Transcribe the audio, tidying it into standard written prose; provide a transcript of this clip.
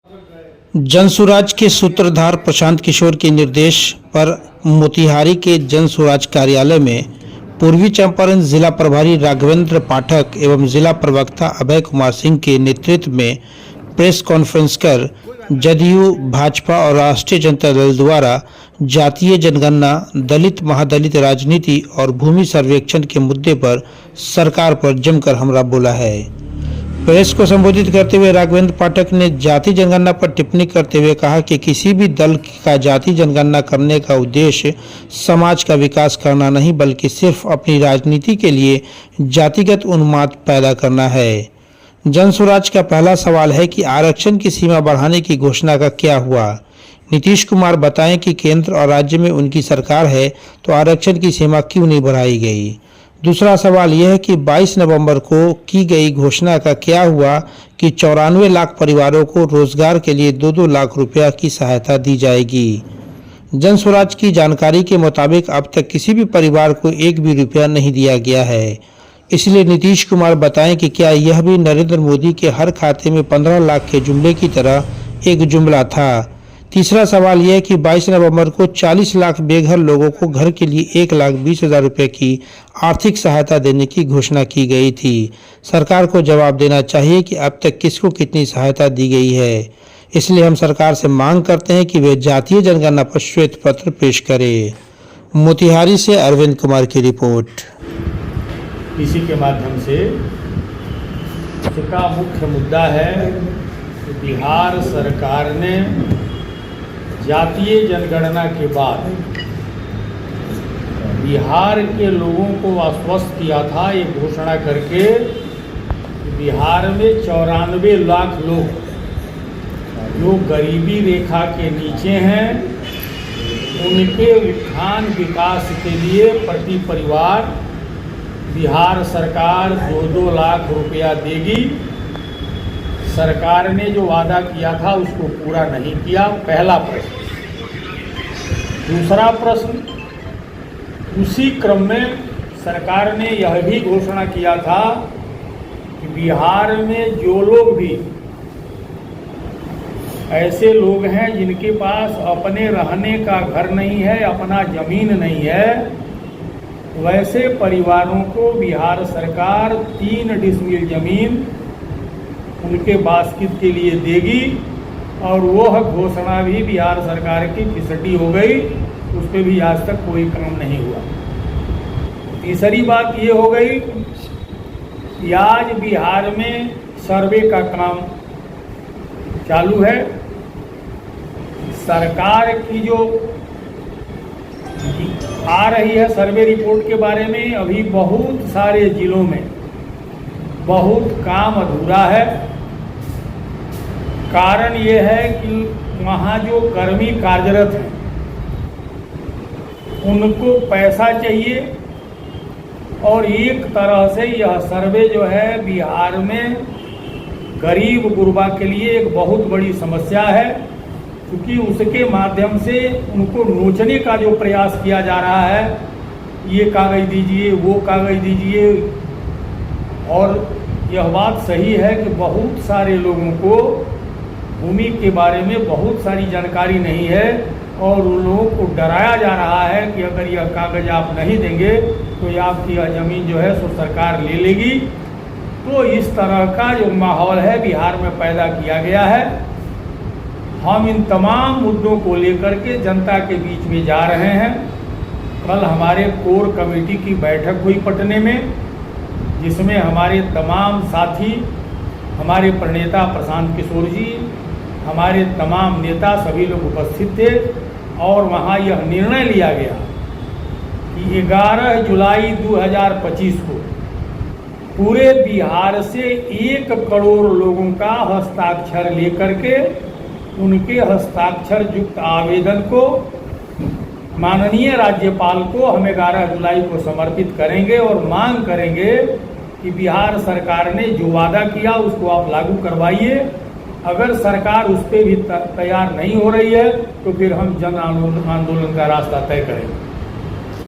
जनसुराज के सूत्रधार प्रशांत किशोर के निर्देश पर मोतिहारी के जनसुराज कार्यालय में पूर्वी चंपारण जिला प्रभारी राघवेंद्र पाठक एवं जिला प्रवक्ता अभय कुमार सिंह के नेतृत्व में प्रेस कॉन्फ्रेंस कर जदयू, भाजपा और राष्ट्रीय जनता दल द्वारा जातीय जनगणना, दलित महादलित राजनीति और भूमि सर्वेक्षण के मुद्दे पर सरकार पर जमकर हमला बोला है। प्रेस को संबोधित करते हुए राघवेंद्र पाठक ने जाति जनगणना पर टिप्पणी करते हुए कहा कि किसी भी दल का जाति जनगणना करने का उद्देश्य समाज का विकास करना नहीं, बल्कि सिर्फ अपनी राजनीति के लिए जातिगत उन्माद पैदा करना है। जनसुराज का पहला सवाल है कि आरक्षण की सीमा बढ़ाने की घोषणा का क्या हुआ। नीतीश कुमार बताएं कि केंद्र और राज्य में उनकी सरकार है तो आरक्षण की सीमा क्यों नहीं बढ़ाई गई। दूसरा सवाल यह है कि 22 नवंबर को की गई घोषणा का क्या हुआ कि 94 लाख परिवारों को रोजगार के लिए 2-2 लाख रुपया की सहायता दी जाएगी। जनसुराज की जानकारी के मुताबिक अब तक किसी भी परिवार को एक भी रुपया नहीं दिया गया है। इसलिए नीतीश कुमार बताएं कि क्या यह भी नरेंद्र मोदी के हर खाते में 15 लाख के जुमले की तरह एक जुमला था। तीसरा सवाल यह है कि 22 नवंबर को 40 लाख बेघर लोगों को घर के लिए 1,20,000 रुपये की आर्थिक सहायता देने की घोषणा की गई थी। सरकार को जवाब देना चाहिए कि अब तक किसको कितनी सहायता दी गई है। इसलिए हम सरकार से मांग करते हैं कि वे जातीय जनगणना पर श्वेत पत्र पेश करे। मोतिहारी से अरविंद कुमार की रिपोर्ट। इसी के माध्यम से इसका मुख्य मुद्दा है कि बिहार सरकार ने जातीय जनगणना के बाद बिहार के लोगों को आश्वस्त किया था ये घोषणा करके कि बिहार में 94 लाख लोग जो गरीबी रेखा के नीचे हैं उनके उत्थान विकास के लिए प्रति परिवार बिहार सरकार 2-2 लाख रुपया देगी। सरकार ने जो वादा किया था उसको पूरा नहीं किया, पहला प्रश्न। दूसरा प्रश्न, उसी क्रम में सरकार ने यह भी घोषणा किया था कि बिहार में जो लोग भी ऐसे लोग हैं जिनके पास अपने रहने का घर नहीं है, अपना जमीन नहीं है, वैसे परिवारों को बिहार सरकार 3 डिसमिल जमीन उनके बास्कित के लिए देगी। और वह घोषणा भी बिहार सरकार की फिसटी हो गई, उस पर भी आज तक कोई काम नहीं हुआ। तीसरी बात ये हो गई कि आज बिहार में सर्वे का काम चालू है। सरकार की जो आ रही है सर्वे रिपोर्ट के बारे में, अभी बहुत सारे जिलों में बहुत काम अधूरा है। कारण ये है कि वहाँ जो कर्मी कार्यरत हैं उनको पैसा चाहिए और एक तरह से यह सर्वे जो है बिहार में गरीब गुरबा के लिए एक बहुत बड़ी समस्या है, क्योंकि उसके माध्यम से उनको नोचने का जो प्रयास किया जा रहा है, ये कागज दीजिए, वो कागज दीजिए। और यह बात सही है कि बहुत सारे लोगों को भूमि के बारे में बहुत सारी जानकारी नहीं है और उन लोगों को डराया जा रहा है कि अगर यह कागज आप नहीं देंगे तो ये आपकी ज़मीन जो है सो सरकार ले लेगी। तो इस तरह का जो माहौल है बिहार में पैदा किया गया है। हम इन तमाम मुद्दों को लेकर के जनता के बीच में जा रहे हैं। कल हमारे कोर कमेटी की बैठक हुई पटने में, जिसमें हमारे तमाम साथी, हमारे प्रणेता प्रशांत किशोर जी, हमारे तमाम नेता सभी लोग उपस्थित थे। और वहाँ यह निर्णय लिया गया कि 11 जुलाई 2025 को पूरे बिहार से 1 करोड़ लोगों का हस्ताक्षर लेकर के उनके हस्ताक्षर युक्त आवेदन को माननीय राज्यपाल को हम 11 जुलाई को समर्पित करेंगे और मांग करेंगे कि बिहार सरकार ने जो वादा किया उसको आप लागू करवाइए। अगर सरकार उस पर भी तैयार नहीं हो रही है तो फिर हम जन आंदोलन का रास्ता तय करेंगे।